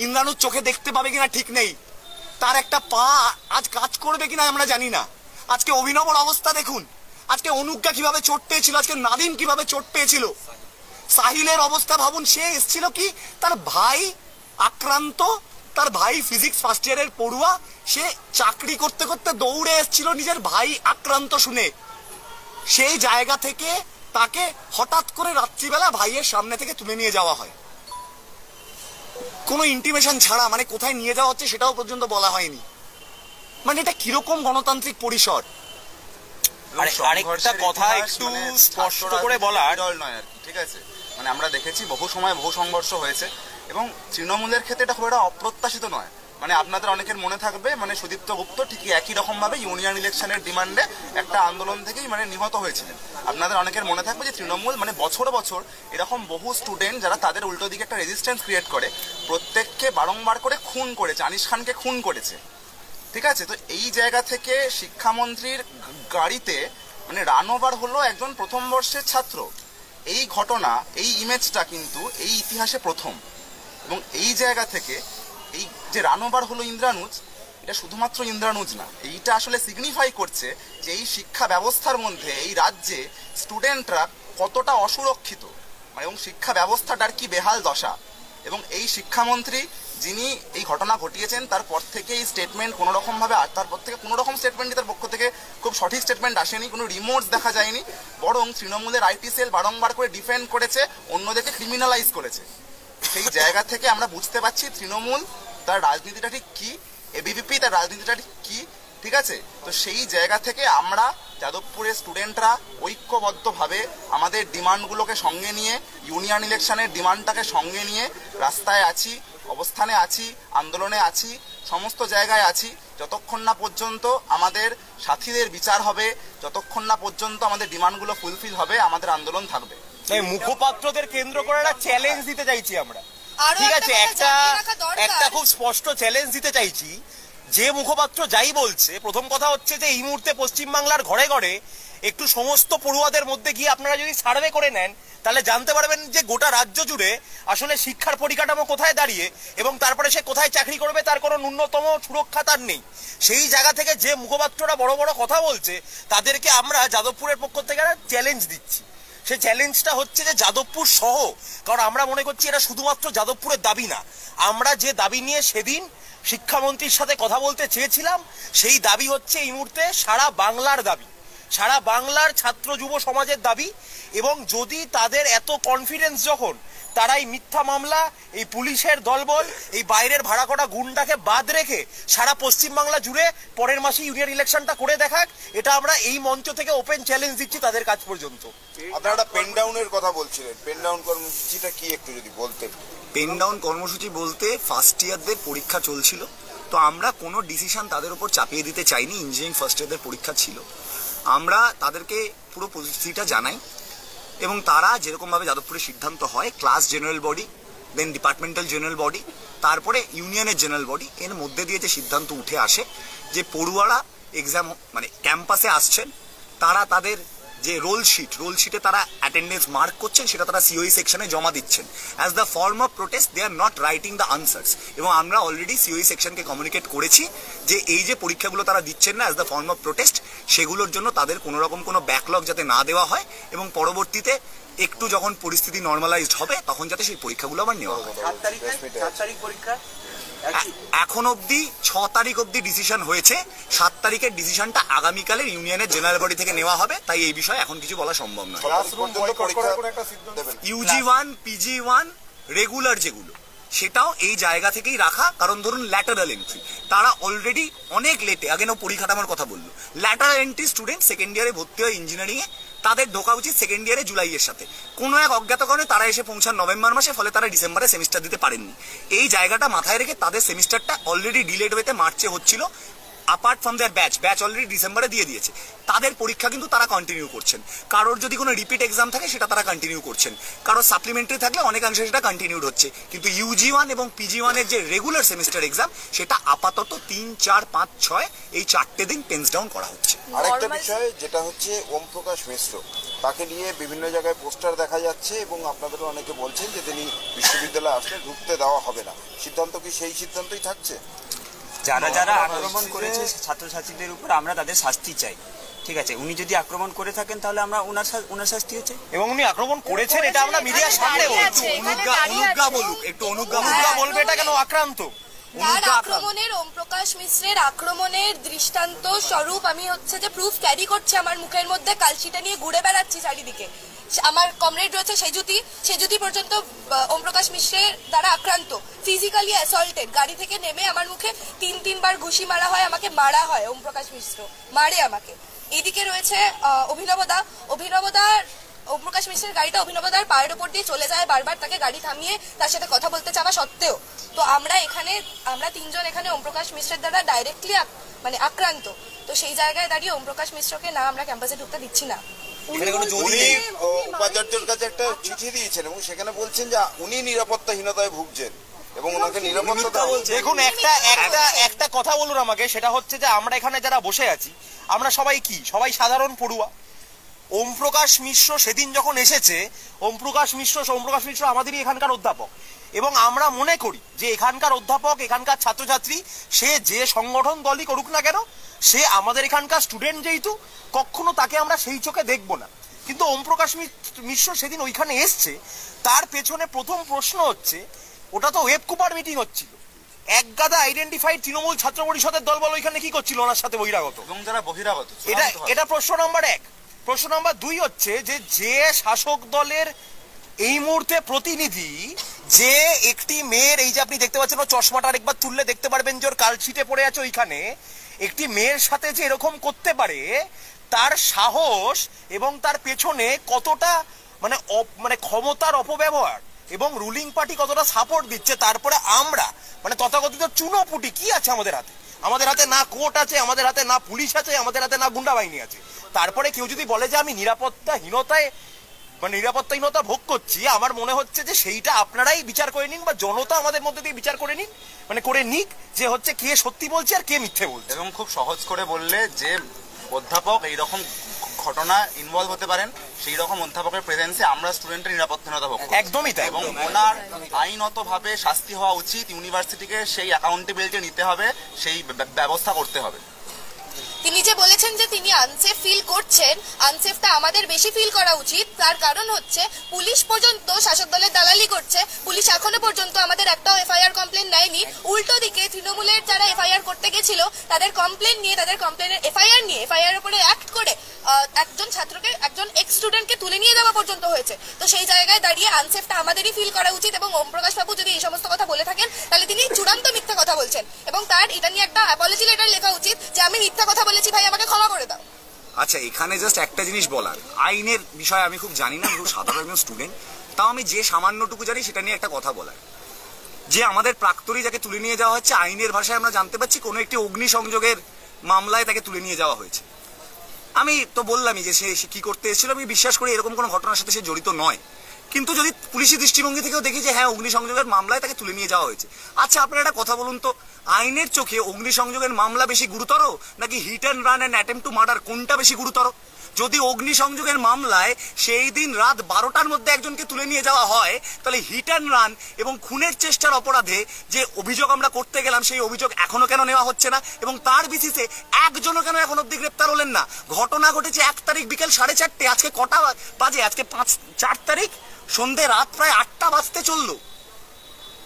ইন্দ্রানুজ চোখে দেখতে পাবে কিনা ঠিক নেই, তার একটা পা আজ কাজ করবে কিনা আমরা জানি না। আজকে অভিনবর অবস্থা দেখুন, আজকে অনুজ্ঞা কিভাবে চোট পেয়েছিল, আজকে নাদিম কিভাবে চোট পেয়েছিল, সাহিলের অবস্থা ভাবুন। সে এসেছিল কি, তার ভাই আক্রান্ত, তার ভাই ফিজিক্স ফার্স্ট ইয়ারের পড়ুয়া, সে চাকরি করতে করতে দৌড়ে এসেছিল নিজের ভাই আক্রান্ত শুনে। সেই জায়গা থেকে তাকে হঠাৎ করে রাত্রিবেলা ভাইয়ের সামনে থেকে তুলে নিয়ে যাওয়া হয়, কোনো ইন্টিমেশন ছাড়া। মানে কোথায় নিয়ে যাওয়া হচ্ছে সেটাও পর্যন্ত বলা হয়নি। মানে এটা কিরকম গণতান্ত্রিক পরিসর? আরেকটা কথা একটু স্পষ্ট করে বলার নয় আর কি, ঠিক আছে? মানে আমরা দেখেছি বহু সময় বহু সংঘর্ষ হয়েছে এবং তৃণমূলের ক্ষেত্রে এটা খুব একটা অপ্রত্যাশিত নয়। মানে আপনাদের অনেকের মনে থাকবে, মানে সুদীপ্ত গুপ্ত ঠিক একই রকম ভাবে ইউনিয়ন ইলেকশনের ডিমান্ডে একটা আন্দোলন থেকেই মানে নিহত হয়েছিলেন। আপনাদের অনেকের মনে থাকবে যে তৃণমূল মানে বছর বছর এরকম বহু স্টুডেন্ট যারা তাদের উল্টো দিকে একটা রেজিস্ট্যান্স ক্রিয়েট করে, প্রত্যেককে বারংবার করে খুন করেছে, আনিস খানকে খুন করেছে, ঠিক আছে? তো এই জায়গা থেকে শিক্ষামন্ত্রীর গাড়িতে মানে রান ওভার হলো একজন প্রথম বর্ষের ছাত্র। এই ঘটনা, এই ইমেজটা কিন্তু এই ইতিহাসে প্রথম। এবং এই জায়গা থেকে এই যে রান ওভার হলো ইন্দ্রানুজ, এটা শুধুমাত্র ইন্দ্রানুজ না, এইটা আসলে সিগনিফাই করছে যে এই শিক্ষা ব্যবস্থার মধ্যে এই রাজ্যে স্টুডেন্টরা কতটা অসুরক্ষিত এবং শিক্ষা ব্যবস্থাটার কি বেহাল দশা। এবং এই শিক্ষামন্ত্রী যিনি এই ঘটনা ঘটিয়েছেন তারপর থেকে এই স্টেটমেন্ট কোনো রকমভাবে তারপর থেকে কোনো রকম স্টেটমেন্টই তার পক্ষ থেকে খুব সঠিক স্টেটমেন্ট আসেনি, কোনো রিমোটস দেখা যায়নি, বরং তৃণমূলের আইটি সেল বারংবার করে ডিফেন্ড করেছে, অন্যদেরকে ক্রিমিনালাইজ করেছে। সেই জায়গা থেকে আমরা বুঝতে পারছি তৃণমূল তার রাজনীতিটা ঠিক কি, এবিভিপি তার রাজনীতিটা ঠিক কি, ঠিক আছে। তো সেই জায়গা থেকে আমরা যাদবপুরের স্টুডেন্টরা ঐক্যবদ্ধভাবে আমাদের ডিমান্ডগুলোকে সঙ্গে নিয়ে, ইউনিয়ন ইলেকশনের ডিমান্ডটাকে সঙ্গে নিয়ে রাস্তায় আছি, অবস্থানে আছি, আন্দোলনে আছি, সমস্ত জায়গায় আছি। যতক্ষণ না পর্যন্ত আমাদের সাথীদের বিচার হবে, যতক্ষণ না পর্যন্ত আমাদের ডিমান্ডগুলো ফুলফিল হবে, আমাদের আন্দোলন থাকবে। মুখপাত্রদের কেন্দ্র করে একটা চ্যালেঞ্জ দিতে চাইছি আমরা, ঠিক আছে, একটা খুব স্পষ্ট চ্যালেঞ্জ দিতে চাইছি। যে মুখপাত্র যাই বলছে, প্রথম কথা হচ্ছে যে এই মুহূর্তে পশ্চিমবাংলার ঘরে ঘরে একটু সমস্ত পড়ুয়াদের মধ্যে গিয়ে আপনারা যদি সার্ভে করে নেন তাহলে জানতে পারবেন যে গোটা রাজ্য জুড়ে আসলে শিক্ষার পরিকাঠামো কোথায় দাঁড়িয়ে এবং তারপরে সে কোথায় চাকরি করবে তার কোনো ন্যূনতম সুরক্ষা তার নেই। সেই জায়গা থেকে যে মুখপাত্ররা বড় বড় কথা বলছে তাদেরকে আমরা যাদবপুরের পক্ষ থেকে চ্যালেঞ্জ দিচ্ছি। সে চ্যালেঞ্জটা হচ্ছে যে যাদবপুর সহ, কারণ আমরা মনে করছি এটা শুধুমাত্র যাদবপুরের দাবি না, আমরা যে দাবি নিয়ে সেদিন শিক্ষামন্ত্রীর সাথে কথা বলতে চেয়েছিলাম সেই দাবি হচ্ছে এই মুহূর্তে সারা বাংলার দাবি, সারা বাংলার ছাত্র যুব সমাজের দাবি। এবং যদি তাদের এত কনফিডেন্স, যখন তারা এই মিথ্যা মামলা, এই পুলিশের দলবল, এই বাইরের ভাড়া করা গুন্ডাকে বাদ রেখে সারা পশ্চিমবাংলা জুড়ে পরের মাসে ইউনিয়ন ইলেকশনটা করে দেখাক, এটা আমরা এই মঞ্চ থেকে ওপেন চ্যালেঞ্জ দিচ্ছি তাদের কাজ পর্যন্ত। আপনারা পেন ডাউনের কথা বলছিলেন, পেন ডাউন কর্মসূচিটা কি একটু যদি বলতেন? পেন ডাউন কর্মসূচি বলতে ফার্স্ট ইয়ারদের পরীক্ষা চলছিল, তো আমরা কোনো ডিসিশন তাদের উপর চাপিয়ে দিতে চাইনি। ইঞ্জিনিয়ারিং ফার্স্ট ইয়ারদের পরীক্ষা ছিল, আমরা তাদেরকে পুরো পরিস্থিতিটা জানাই এবং তারা যেরকমভাবে যাদবপুরের সিদ্ধান্ত হয়, ক্লাস জেনারেল বডি, দেন ডিপার্টমেন্টাল জেনারেল বডি, তারপরে ইউনিয়নের জেনারেল বডি, এর মধ্যে দিয়ে যে সিদ্ধান্ত উঠে আসে যে পড়ুয়ারা এক্সাম মানে ক্যাম্পাসে আসছেন, তারা তাদের যে রোল শিটে তারা অ্যাটেন্ডেন্স মার্ক করছেন, সেটা তারা সিওই সেকশনে জমা দিচ্ছেন। As the form of protest they are not writing the answers. এবং আমরা অলরেডি সিওই সেকশনকে কমিউনিকেট করেছি যে এই যে পরীক্ষাগুলো তারা দিচ্ছেন না as the form of protest, সেগুলোর জন্য তাদের কোনো রকম কোনো ব্যাকলগ যাতে না দেওয়া হয় এবং পরবর্তীতে একটু যখন পরিস্থিতি নর্মালাইজড হবে তখন যাতে সেই পরীক্ষাগুলো আবার নেওয়া হয়। 7 তারিখ পরীক্ষা, এখন অবধি 6 তারিখ অবধি ডিসিশন হয়েছে, 7 তারিখের ডিসিশনটা আগামীকালের ইউনিয়নের জেনারেল বডি থেকে নেওয়া হবে, তাই এই বিষয়ে এখন কিছু বলা সম্ভব নয়। UG1, PG1 রেগুলার যেগুলো সেটাও এই জায়গা থেকেই রাখা, কারণ ধরুন ল্যাটারাল এন্ট্রি তারা অলরেডি অনেক লেটে, আগে না পরিকাঠামোর কথা বললো, ল্যাটারাল এন্ট্রি স্টুডেন্ট সেকেন্ড ইয়ারে ভর্তি হয় ইঞ্জিনিয়ারিংয়ে, তাদের ঢোকা উচিত সেকেন্ড ইয়ারে জুলাইয়ের সাথে, কোনো এক অজ্ঞাত কারণে তারা এসে পৌঁছান নভেম্বর মাসে, ফলে তারা ডিসেম্বরে সেমিস্টার দিতে পারেননি। এই জায়গাটা মাথায় রেখে তাদের সেমিস্টারটা অলরেডি ডিলেড হয়েতে মার্চে হচ্ছিল, apart from their batch already ডিসেম্বরে দিয়ে দিয়েছে। তাদের পরীক্ষা কিন্তু তারা কন্টিনিউ করছেন, কারোর যদি কোনো রিপিট এক্সাম থাকে সেটা তারা কন্টিনিউ করছেন, কারোর সাপ্লিমেন্টারি থাকলে অনেকাংশে সেটা কন্টিনিউড হচ্ছে। কিন্তু UG1 এবং PG1 এর যে রেগুলার সেমিস্টার এক্সাম সেটা আপাতত 3, 4, 5, 6 এই 4টে দিন পেন্স ডাউন করা হচ্ছে। আরেকটা বিষয় যেটা হচ্ছে ওম প্রকাশ মিশ্র, তাকে নিয়ে বিভিন্ন জায়গায় পোস্টার দেখা যাচ্ছে এবং আপনাদেরও অনেকে বলছেন যে তিনি বিশ্ববিদ্যালয়ে আসলে ঢুকতে দেওয়া হবে না। সিদ্ধান্ত কি সেই সিদ্ধান্তই থাকছে? যারা যারা আক্রমণ করেছে ছাত্রছাত্রীদের উপর আমরা তাদের শাস্তি চাই, ঠিক আছে। উনি যদি আক্রমণ করে থাকেন তাহলে আমরা ওনার শাস্তি হচ্ছে, এবং উনি আক্রমণ করেছেন এটা আমরা মিডিয়ার সামনে বলছি। অনুজ্ঞা বলুক, একটু অনুজ্ঞা বলবে, এটা কেন আক্রান্ত? আক্রমণের ওম প্রকাশ মিশ্রের আক্রমণের দৃষ্টান্ত স্বরূপ আমি হচ্ছে যে প্রুফ ক্যারি করছি আমার মুখের মধ্যে, কালশিটা নিয়ে ঘুরে বেড়াচ্ছি চারিদিকে। আমার কমরেড রয়েছে সেজুতি পর্যন্ত ওম প্রকাশ মিশ্রের দ্বারা আক্রান্ত, ফিজিক্যালি অ্যাসল্টেড, গাড়ি থেকে নেমে আমার মুখে 3 বার ঘুষি মারা হয়, আমাকে মারা হয়, ওম প্রকাশ মিশ্র মারে আমাকে। এইদিকে রয়েছে অভিনবদার ওম প্রকাশ মিশ্রের গাড়িটা অভিনবদার পায়ের ওপর দিয়ে চলে যায়, বারবার তাকে গাড়ি থামিয়ে তার সাথে কথা বলতে চাওয়া সত্ত্বেও। তো আমরা 3 জন এখানে ওম প্রকাশ মিশ্রের দ্বারা ডাইরেক্টলি মানে আক্রান্ত। তো সেই জায়গায় দাঁড়িয়ে ওম প্রকাশ মিশ্রকে না আমরা ক্যাম্পাসে ঢুকতে দিচ্ছি না। উনি উপাচার্যের কাছে একটা চিঠি দিয়েছেন এবং সেখানে বলছেন যে উনি নিরাপত্তাহীনতায় ভুগছেন এবং ওনাকে নিরাপত্তা বলছে। দেখুন, একটা কথা বলুন আমাকে, সেটা হচ্ছে যে আমরা এখানে যারা বসে আছি আমরা সবাই সাধারণ পড়ুয়া। ওম প্রকাশ মিশ্র সেদিন যখন এসেছে, ওম প্রকাশ মিশ্র আমাদেরই এখানকার অধ্যাপক, এবং আমরা মনে করি যে এখানকার অধ্যাপক, এখানকার ছাত্রছাত্রী, সে যে সংগঠন দলই করুক না কেন, সে আমাদের এখানকার স্টুডেন্ট, যেহেতু কখনো তাকে আমরা সেই চোখে দেখবো না। কিন্তু ওম প্রকাশ মিশ্র সেদিন ওইখানে এসছে, তার পেছনে প্রথম প্রশ্ন হচ্ছে ওটা তো ওয়েব কুপার মিটিং হচ্ছিল, এক গাদা আইডেন্টিফাইড তৃণমূল ছাত্র পরিষদের দলবল ওইখানে কি করছিল ওনার সাথে বহিরাগত, এবং যারা বহিরাগত, এটা প্রশ্ন নাম্বার 1। প্রশ্ন নাম্বার 2 হচ্ছে যে শাসক দলের এই মুহূর্তে প্রতিনিধি, যে একটি মেয়ের, এই যে আপনি দেখতে পাচ্ছেন ও চশমাটা একবার তুললে দেখতে পারবেন যে ওর কালশিটে পড়ে আছে ওইখানে, একটি মেয়ের সাথে যে এরকম করতে পারে তার সাহস এবং তার পেছনে কতটা মানে ক্ষমতার অপব্যবহার এবং রুলিং পার্টি কতটা সাপোর্ট দিচ্ছে। তারপরে আমরা মানে তথাকথিত চুনোপুটি কি আছে আমাদের হাতে? আমাদের হাতে না কোর্ট আছে, আমাদের হাতে না পুলিশ আছে, আমাদের হাতে না গুন্ডা বাহিনী আছে। তারপরে কেউ যদি বলে যে আমি নিরাপত্তাহীনতা ভোগ করছি, আমার মনে হচ্ছে যে সেইটা আপনারাই বিচার করে নিন বা জনতা আমাদের মধ্যে দিয়ে বিচার করে নিন, মানে করে নিক যে হচ্ছে কে সত্যি বলছে আর কে মিথ্যে বলছে। এবং খুব সহজ করে বললে যে অধ্যাপক এইরকম ঘটনা ইনভলভ হতে পারেন, সেই রকম অধ্যাপকের প্রেজেন্সে আমরা স্টুডেন্টের নিরাপত্তাহীনতা ভোগ করি। একদমই তাই। এবং ওনার আইনতভাবে শাস্তি হওয়া উচিত, ইউনিভার্সিটিকে সেই অ্যাকাউন্টেবিলিটি নিতে হবে, সেই ব্যবস্থা করতে হবে। তিনি যে বলেছেন যে তিনি আনসেফ ফিল করছেন, আনসেফটা আমাদের বেশি ফিল করা উচিত। তার কারণ হচ্ছে পুলিশ পর্যন্ত শাসক দলের দালালি করছে। পুলিশ এখনো পর্যন্ত আমাদের একটাও এফআইআর কমপ্লেন নেয়নি। উল্টো দিকে তৃণমূলের যারা এফআইআর করতে গেছিল তাদের কমপ্লেন নিয়ে, তাদের কমপ্লেনের এফআইআর উপরে অ্যাক্ট করে একজন ছাত্রকে, একজন এক্স স্টুডেন্টকে তুলে নিয়ে যাওয়া পর্যন্ত হয়েছে। তো সেই জায়গায় দাঁড়িয়ে আনসেফটা আমাদেরই ফিল করা উচিত। এবং ওম প্রকাশ বাবু যদি এই সমস্ত কথা বলে থাকেন তাহলে তিনি চূড়ান্ত মিথ্যা কথা বলছেন, এবং তার এটা নিয়ে একটা অ্যাপোলজি লেটার লেখা উচিত যে আমি মিথ্যা কথা বলেছি, ভাই আমাকে ক্ষমা করে দাও। আচ্ছা, এখানে জাস্ট একটা জিনিস বলার, আইনের বিষয়ে আমি খুব জানি না, খুব সাধারণ একজন স্টুডেন্ট, তাও আমি যে সামান্যটুকু জানি সেটা নিয়ে একটা কথা বলার, যে আমাদের প্রাক্তনী যাকে তুলে নিয়ে যাওয়া হচ্ছে, আইনের ভাষায় আমরা জানতে পারছি কোনো একটি অগ্নিসংযোগের মামলায় তাকে তুলে নিয়ে যাওয়া হয়েছে। আমি তো বললামই যে সে কি করতে এসেছিল, আমি বিশ্বাস করি এরকম কোনো ঘটনার সাথে সে জড়িত নয়। কিন্তু যদি পুলিশি দৃষ্টিভঙ্গি থেকেও দেখি যে হ্যাঁ অগ্নিসংযোগের মামলায় তাকে তুলে নিয়ে যাওয়া হয়েছে, আচ্ছা আপনারা একটা কথা বলুন তো, আইনের চোখে অগ্নিসংযোগের মামলা বেশি গুরুতর নাকি hit and run and attempt to murder, কোনটা বেশি গুরুতর? যদি অগ্নিসংযোগের মামলায় সেই দিন রাত 12টার মধ্যে একজনকে তুলে নিয়ে যাওয়া হয়, তাহলে হিট অ্যান্ড রান এবং খুনের চেষ্টার অপরাধে যে অভিযোগ আমরা করতে গেলাম সেই অভিযোগ এখনো কেন নেওয়া হচ্ছে না? এবং তার বেসিসে একজনও কেন এখন অব্দি গ্রেপ্তার হলেন না? ঘটনা ঘটেছে 1 তারিখ বিকেল 4:30, আজকে কটা বাজে? আজকে 4 তারিখ সন্ধ্যে রাত প্রায় 8টা বাজতে চললো।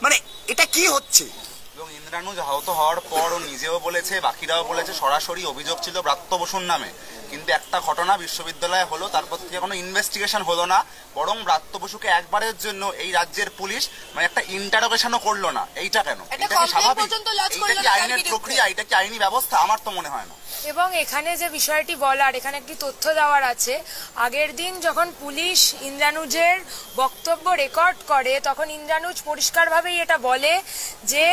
মানে এটা কি হচ্ছে? এবং ইন্দ্রানুজ আহত হওয়ার পর ও নিজেও বলেছে, বাকিরাও বলেছে, সরাসরি অভিযোগ ছিল ব্রাত্য বসুর নামে। কিন্তু একটা ঘটনা বিশ্ববিদ্যালয়ে হলো, তারপর থেকে কোনো ইনভেস্টিগেশন হলো না, বরং ব্রাত্য বসুকে একবারের জন্য এই রাজ্যের পুলিশ মানে একটা ইন্টারোগেশনও করলো না। এইটা কেন? এটা কি স্বাভাবিক? এইটা কি আইনের প্রক্রিয়া? এটা কি আইনি ব্যবস্থা? আমার তো মনে হয় না। এবং এখানে যে বিষয়টি বলার, এখানে একটি তথ্য দেওয়ার আছে। আগের দিন যখন পুলিশ ইন্দ্রানুজের বক্তব্য রেকর্ড করে, তখন ইন্দ্রানুজ পরিষ্কারভাবেই এটা বলে যে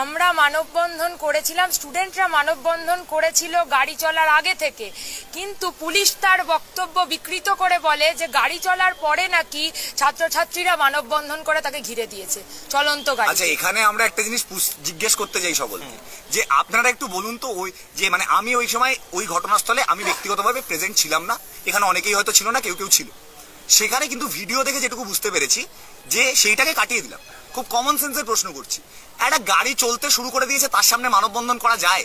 আমরা মানববন্ধন করেছিলাম, স্টুডেন্টরা মানববন্ধন করেছিল গাড়ি চলার আগে থেকে, কিন্তু পুলিশ তার বক্তব্য বিকৃত করে বলে যে গাড়ি চলার পরে নাকি ছাত্রছাত্রীরা মানববন্ধন করে তাকে ঘিরে দিয়েছে চলন্ত গাড়ি। আচ্ছা, এখানে আমরা একটা জিনিস জিজ্ঞেস করতে চাই সকলকে, যে আপনারা একটু বলুন তো, ওই যে মানে আমি ওই সময় ওই ঘটনাস্থলে আমি ব্যক্তিগতভাবে প্রেজেন্ট ছিলাম না, এখানে অনেকেই হয়তো ছিল না, কেউ কেউ ছিল সেখানে, কিন্তু ভিডিও দেখে যেটুকু বুঝতে পেরেছি যে সেইটাকে কাটিয়ে দিলাম। খুব কমন সেন্সের প্রশ্ন করছি, একটা গাড়ি চলতে শুরু করে দিয়েছে, তার সামনে মানববন্ধন করা যায়?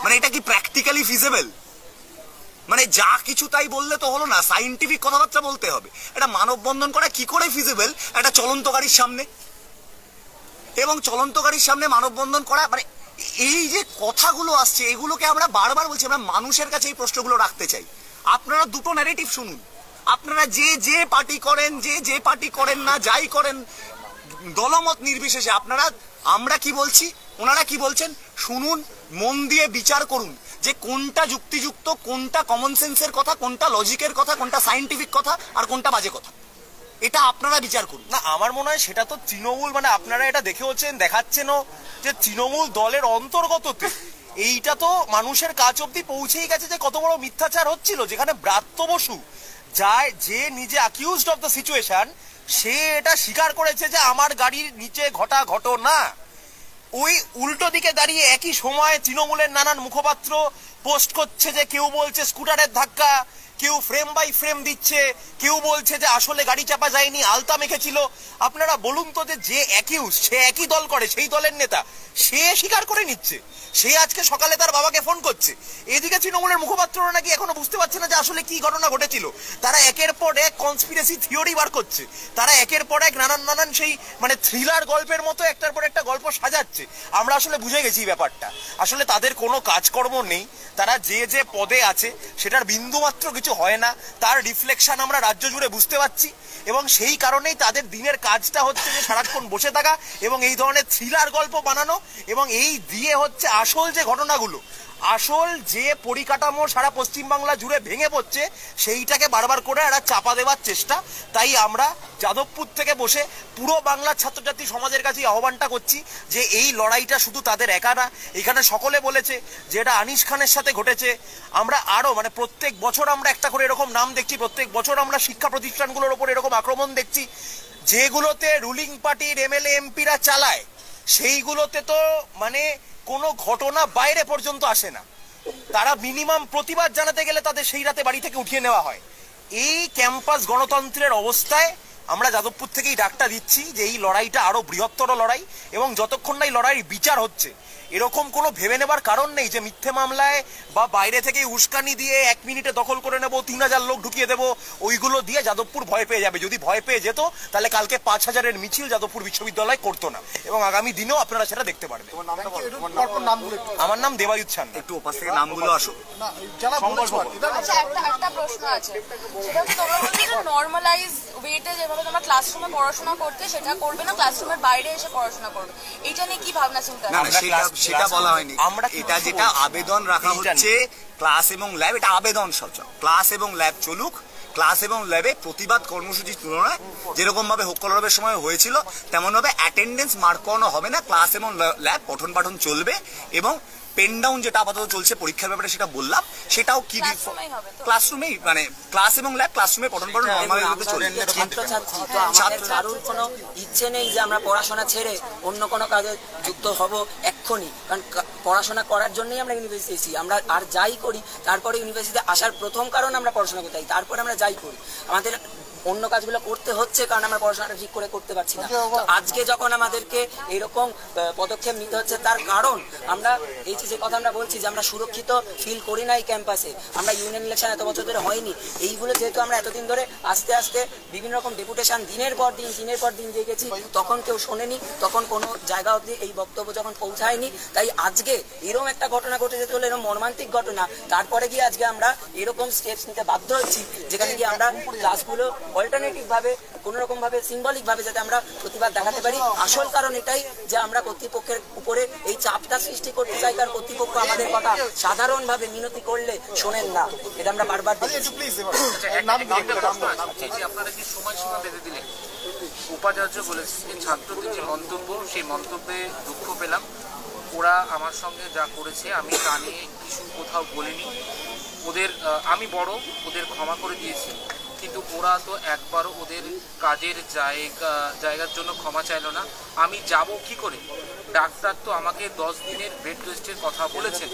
মানে এটা কি প্র্যাকটিক্যালি ফিজিবল? মানে যা কিছু তাই বললে তো হলো না, সাইন্টিফিক কথাবার্তা বলতে হবে। এটা মানববন্ধন করা কি করে ফিজিবল একটা চলন্ত গাড়ির সামনে? এবং চলন্ত গাড়ির সামনে মানববন্ধন করা, মানে এই যে কথাগুলো আসছে এগুলোকে আমরা বারবার বলছি, আমরা মানুষের কাছে এই প্রশ্নগুলো রাখতে চাই। আপনারা দুটো ন্যারেটিভ শুনুন, আপনারা যে পার্টি করেন, যে পার্টি করেন না, যাই করেন, দলমত নির্বিশেষে আপনারা, আমরা কি বলছি, ওনারা কি বলছেন, শুনুন, মন দিয়ে বিচার করুন যে কোনটা যুক্তিযুক্ত, কোনটা কমন সেন্সের কথা, কোনটা লজিকের কথা, কোনটা সাইন্টিফিক কথা, আর কোনটা বাজে কথা, এটা আপনারা বিচার করুন। না, আমার মনে হয় সেটা তো তৃণমূল, মানে আপনারা এটা দেখাচ্ছেনও যে তৃণমূল দলের অন্তর্গততে এইটা তো মানুষের কাছ অব্দি পৌঁছেই গেছে যে কত বড় মিথ্যাচার হচ্ছিল, যেখানে ব্রাত্য বসু যে নিজে অ্যাকিউজড অফ দ্য সিচুয়েশন, সে এটা স্বীকার করেছে যে আমার গাড়ির নিচে ঘটা ঘটনা। ওই উল্টো দিকে দাঁড়িয়ে একই সময় তৃণমূলের নানান মুখপাত্র পোস্ট করছে যে কেউ বলছে স্কুটারের ধাক্কা, কেউ ফ্রেম বাই ফ্রেম দিচ্ছে, কেউ বলছে যে আসলে গাড়ি চাপা যায়নি, আলতা মেখেছিল। আপনারা বলুন তো, যে অ্যাকিউজ, সে একই দল করে, সেই দলের নেতা, সে স্বীকার করে নিচ্ছে। সে আজকে সকালে তার বাবাকে ফোন করছে। এদিকে তৃণমূলের মুখপাত্ররা নাকি এখনো বুঝতে পারছে না যে আসলে কি ঘটনা ঘটেছিল। তারা একের পর এক কনস্পিরেসি থিওরি বার করছে, তারা একের পর এক নানান সেই মানে থ্রিলার গল্পের মতো একটার পর একটা গল্প সাজাচ্ছে। আমরা আসলে বুঝে গেছি ব্যাপারটা, আসলে তাদের কোনো কাজকর্ম নেই। তারা যে পদে আছে সেটার বিন্দুমাত্র কিছু হয় না, তার রিফ্লেকশন আমরা রাজ্য জুড়ে বুঝতে পারছি। এবং সেই কারণেই তাদের দিনের কাজটা হচ্ছে যে সারাক্ষণ বসে থাকা এবং এই ধরনের থ্রিলার গল্প বানানো, এবং এই দিয়ে হচ্ছে আসল যে ঘটনাগুলো, আসল যে পরিকাঠামো সারা পশ্চিমবাংলা জুড়ে ভেঙে পড়ছে, সেইটাকে বারবার করে একটা চাপা দেওয়ার চেষ্টা। তাই আমরা যাদবপুর থেকে বসে পুরো বাংলার ছাত্রছাত্রী সমাজের কাছে আহ্বানটা করছি যে এই লড়াইটা শুধু তাদের একা না। এখানে সকলে বলেছে যে এটা আনিস খানের সাথে ঘটেছে। আমরা আরো মানে প্রত্যেক বছর আমরা একটা করে এরকম নাম দেখছি, প্রত্যেক বছর আমরা শিক্ষা প্রতিষ্ঠানগুলোর উপর এরকম আক্রমণ দেখছি। যেগুলোতে রুলিং পার্টির এমএলএ এমপিরা চালায় সেইগুলোতে তো মানে কোনো ঘটনা বাইরে পর্যন্ত আসে না। তারা মিনিমাম প্রতিবাদ জানাতে গেলে তাদের সেই রাতে বাড়ি থেকে উঠিয়ে নেওয়া হয়। এই ক্যাম্পাস গণতন্ত্রের অবস্থায় আমরা যাদবপুর থেকেই ডাকটা দিচ্ছি যে এই লড়াইটা আরো বৃহত্তর লড়াই, এবং যতক্ষণ না এই লড়াইয়ের বিচার হচ্ছে, এরকম কোনো ভেবে নেবার কারণ নেই যে মিথ্যে মামলায় বা বাইরে থেকে উস্কানি দিয়ে 1 মিনিটে দখল করে নেব, 3000 লোক ঢুকিয়ে দেবো, ওইগুলো দিয়ে যাদবপুর ভয় পেয়ে যাবে। যদি ভয় পেয়ে যেত তাহলে কালকে 5000-এর মিছিল যাদবপুর বিশ্ববিদ্যালয় করতো না, এবং আগামী দিনেও আপনারা সেটা দেখতে পারবেন। আমার নাম দেবায়ুত সান্যাল। একটু ওপাশ থেকে নামগুলো আসুক। একটা প্রশ্ন আছে, সেটা হচ্ছে তোমরা বলছো যে নরমালাইজ ওয়েতে যেভাবে তোমরা ক্লাসরুমে পড়াশোনা করতে সেটা করবে না, ক্লাসরুমের বাইরে এসে পড়াশোনা করবে। এটা নিয়ে কি ভাবনা চিন্তা? সেটা বলা হয়নি। আমরা এটা যেটা আবেদন রাখা হচ্ছে ক্লাস এবং ল্যাব, এটা আবেদন সব ক্লাস এবং ল্যাব চলুক। ক্লাস এবং ল্যাবে প্রতিবাদ কর্মসূচির তুলনায় যেরকম ভাবে হোক্কলরবের সময় হয়েছিল তেমন ভাবে অ্যাটেন্ডেন্স মার্ক করানো হবে না। ক্লাস এবং ল্যাব পঠন পাঠন চলবে, এবং পেন ডাউন যেটা আপাতত চলছে পরীক্ষার ব্যাপারে সেটা বললাম, সেটাও কি ক্লাসরুমেই মানে ক্লাস এবং ল্যাব ক্লাসরুমে পঠন পাঠন নরমালি চলবে। ছাত্রছাত্রী তো আমাদের কারোর কোনো ইচ্ছে নেই যে আমরা পড়াশোনা ছেড়ে অন্য কোনো কাজে যুক্ত হব এক্ষুনি, কারণ পড়াশোনা করার জন্যই আমরা ইউনিভার্সিটি এসেছি। আমরা আর যাই করি তারপরে ইউনিভার্সিটিতে আসার প্রথম কারণ আমরা পড়াশোনা করতে চাই, তারপরে আমরা যাই করি। আমাদের অন্য কাজগুলো করতে হচ্ছে কারণ আমরা পড়াশোনাটা ঠিক করে করতে পারছি না। আজকে যখন আমাদেরকে এরকম পদক্ষেপ নিতে হচ্ছে তার কারণ আমরা এই যে কথা আমরা বলছি যে আমরা সুরক্ষিত ফিল করি না এই ক্যাম্পাসে। আমরা ইউনিয়ন ইলেকশন এত বছর ধরে হয়নি, এইগুলো যেহেতু আমরা এতদিন ধরে আস্তে আস্তে বিভিন্ন রকম ডেপুটেশন দিনের পর দিন দিয়ে গেছি, তখন কেউ শোনেনি, তখন কোনো জায়গা অবধি এই বক্তব্য যখন পৌঁছায়নি। তাই আজকে এরকম একটা ঘটনা ঘটে যেতে হলো, এরকম মর্মান্তিক ঘটনা, তারপরে গিয়ে আজকে আমরা এরকম স্টেপস নিতে বাধ্য হচ্ছি যেখানে গিয়ে আমরা ক্লাসগুলো অল্টারনেটিভ ভাবে কোনো রকম ভাবে সিম্বলিক ভাবে যাতে আমরা প্রতিবাদ দেখাতে পারি। আসল কারণ এটাই যে আমরা কর্তৃপক্ষের উপরে এই চাপটা সৃষ্টি করতে চাই, কারণ কর্তৃপক্ষ আমাদের কথা সাধারণভাবে মিনতি করলে শোনেন না, এটা আমরা বারবার দেখেছি। আপনারা কি সময়সীমা বেঁধে দিলেন? উপাচার্য বলেছে ছাত্রদের যে মন্তব্য, সেই মন্তব্যে দুঃখ পেলাম। ওরা আমার সঙ্গে যা করেছে আমি তা নিয়ে কিছু কোথাও বলিনি। ওদের আমি বড়, ওদের ক্ষমা করে দিয়েছি, কিন্তু ওরা তো একবারও ওদের কাজের জায়গার জন্য ক্ষমা চাইলো না। আমি যাব কি করে? ডাক্তার তো আমাকে 10 দিনের বেড রেস্টের কথা বলেছেন,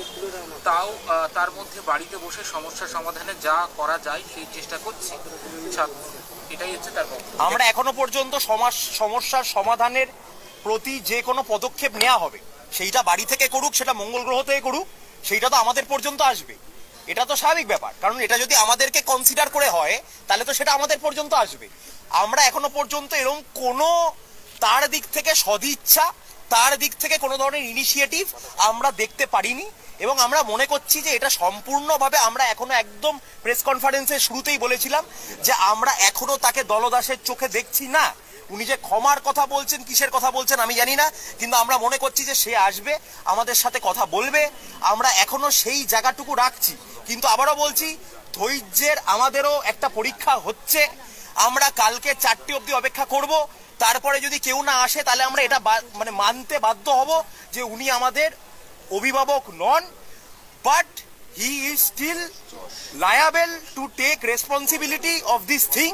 তাও তার মধ্যে বাড়িতে বসে সমস্যা সমাধানে যা করা যায় সেই চেষ্টা করছি। এটাই হচ্ছে তার বক্তব্য। আমরা এখনো পর্যন্ত সমস্যার সমাধানের প্রতি যে কোনো পদক্ষেপ নেওয়া হবে সেইটা বাড়ি থেকে করুক, সেটা মঙ্গল গ্রহ থেকে করুক, সেইটা তো আমাদের পর্যন্ত আসবে। এটা তো স্বাভাবিক ব্যাপার, কারণ এটা যদি আমাদেরকে কনসিডার করে হয় তাহলে তো সেটা আমাদের পর্যন্ত আসবে। আমরা এখনো পর্যন্ত এরকম কোনো তার দিক থেকে সদিচ্ছা, তার দিক থেকে কোনো ধরনের ইনিশিয়েটিভ আমরা দেখতে পারিনি, এবং আমরা মনে করছি যে এটা সম্পূর্ণভাবে আমরা এখনো একদম প্রেস কনফারেন্সের শুরুতেই বলেছিলাম যে আমরা এখনো তাকে দলদাসের চোখে দেখছি না। উনি যে ক্ষমার কথা বলছেন, কিসের কথা বলছেন আমি জানি না, কিন্তু আমরা মনে করছি যে সে আসবে, আমাদের সাথে কথা বলবে। আমরা এখনো সেই জায়গাটুকু রাখছি, কিন্তু আবারও বলছি ধৈর্যের আমাদেরও একটা পরীক্ষা হচ্ছে। আমরা কালকে 4টে অবধি অপেক্ষা করব, তারপরে যদি কেউ না আসে তাহলে আমরা এটা মানে মানতে বাধ্য হব যে উনি আমাদের অভিভাবক নন, but he is still liable to take responsibility of this thing.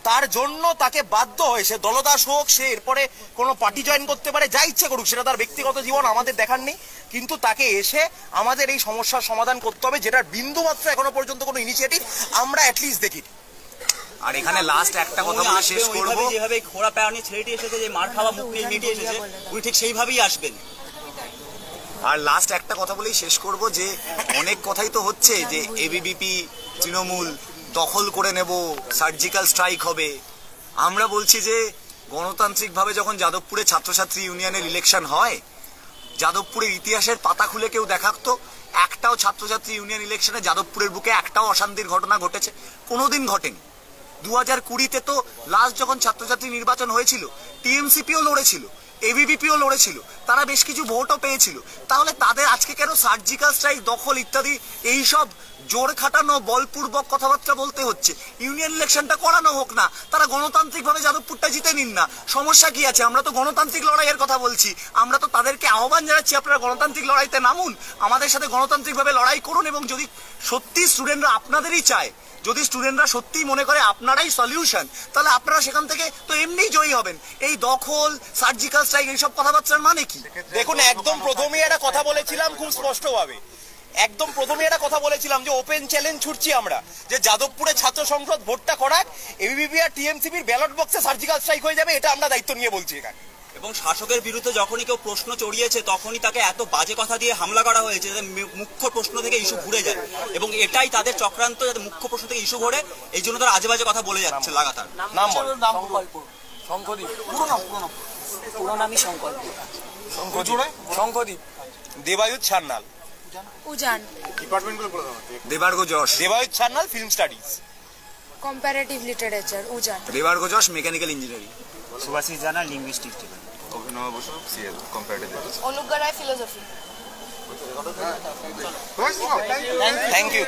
তার জন্য তাকে বাধ্য হয়ে সে দলদাস হোক, সে এরপরে কোনো পার্টি জয়েন করতে পারে, যা ইচ্ছে করুক, সেটা তার ব্যক্তিগত জীবন, আমাদের দেখার নেই। কিন্তু তাকে এসে আমাদের এই সমস্যার সমাধান করতে হবে, যেটার বিন্দু মাত্র এখনো পর্যন্ত কোনো ইনিশিয়েটিভ আমরা অ্যাটলিস্ট দেখি। আর এখানে লাস্ট একটা কথা বলে শেষ করব, যেভাবে খোড়া পাওয়ানি ছেলেটি এসেছে, যে মার খাওয়া মুখ নিয়ে মেয়েটি এসেছে, উনি ঠিক সেইভাবেই আসবেন। আর লাস্ট একটা কথা বলেই শেষ করব যে অনেক কথাই তো হচ্ছে যে এবিভিপি তৃণমূল দখল করে নেব, সার্জিক্যাল স্ট্রাইক হবে। আমরা বলছি যে গণতান্ত্রিকভাবে যখন যাদবপুরে ছাত্রছাত্রী ইউনিয়নের ইলেকশন হয়, যাদবপুরের ইতিহাসের পাতা খুলে কেউ দেখাতো একটাও ছাত্রছাত্রী ইউনিয়ন ইলেকশনে যাদবপুরের বুকে একটাও অশান্তির ঘটনা ঘটেছে? কোনোদিন ঘটেনি। 2020-তে তো লাস্ট যখন ছাত্রছাত্রী নির্বাচন হয়েছিল, টিএমসিপিও লড়েছিল, এবিভিপিও লড়েছিল, তারা বেশ কিছু ভোটও পেয়েছিল। তাহলে তাদের আজকে কেন সার্জিক্যাল স্ট্রাইক, দখল ইত্যাদি এইসব জোর খাটানো বলপূর্বক কথাবার্তা বলতে হচ্ছে? ইউনিয়ন ইলেকশনটা করানো হোক না, তারা গণতান্ত্রিকভাবে যাদবপুরটা জিতে নিন না, সমস্যা কি আছে? আমরা তো গণতান্ত্রিক লড়াইয়ের কথা বলছি, আমরা তো তাদেরকে আহ্বান জানাচ্ছি আপনারা গণতান্ত্রিক লড়াইতে নামুন, আমাদের সাথে গণতান্ত্রিকভাবে লড়াই করুন। এবং যদি সত্যি স্টুডেন্টরা আপনাদেরই চায়, যদি স্টুডেন্টরা সত্যিই মনে করে আপনারাই সলিউশন, তাহলে আপনারা সেখান থেকে তো এমনিই জয়ী হবেন। এই দখল, সার্জিক্যাল স্ট্রাইক, এইসব কথাবার্তার মানে কি? দেখুন, একদম প্রথমেই একটা কথা বলেছিলাম খুব স্পষ্টভাবে, একদম প্রথমে একটা কথা বলেছিলাম যে ওপেন চ্যালেঞ্জ ছুটছি আমরা, যে যাদবপুরে ছাত্র সংসদ ভোটটা করাক, এবিভিপি আর টিএমসিপির ব্যালট বক্সে সার্জিক্যাল স্ট্রাইক হয়ে যাবে, এটা আমরা দায়িত্ব নিয়ে বলছি এখানে। এবং শাসকের বিরুদ্ধে যখনই কেউ প্রশ্ন চড়িয়েছে তখনই তাকে এত বাজে কথা দিয়ে হামলা করা হয়েছে যে মুখ্য প্রশ্ন থেকে ইস্যু ঘুরে যায়, এবং এটাই তাদের চক্রান্ত, যাতে মুখ্য প্রশ্ন থেকে ইস্যু ঘুরে, এই জন্য তারা আজে বাজে কথা বলে যাচ্ছে লাগাতার। নাম বল। শঙ্খদীপ, পুরো নামই Shankar. Shankhadip, Debayut Sanyal, Ujan, Debarg Yash, Debayut Sanyal film studies, comparative literature Ujan, Debarg Yash mechanical engineering, Subhasis Jana linguistics, অভিনব বসু সিএল কম্পারেটিভ, অনুজ্ঞা রায় ফিলোসফি। Thank you.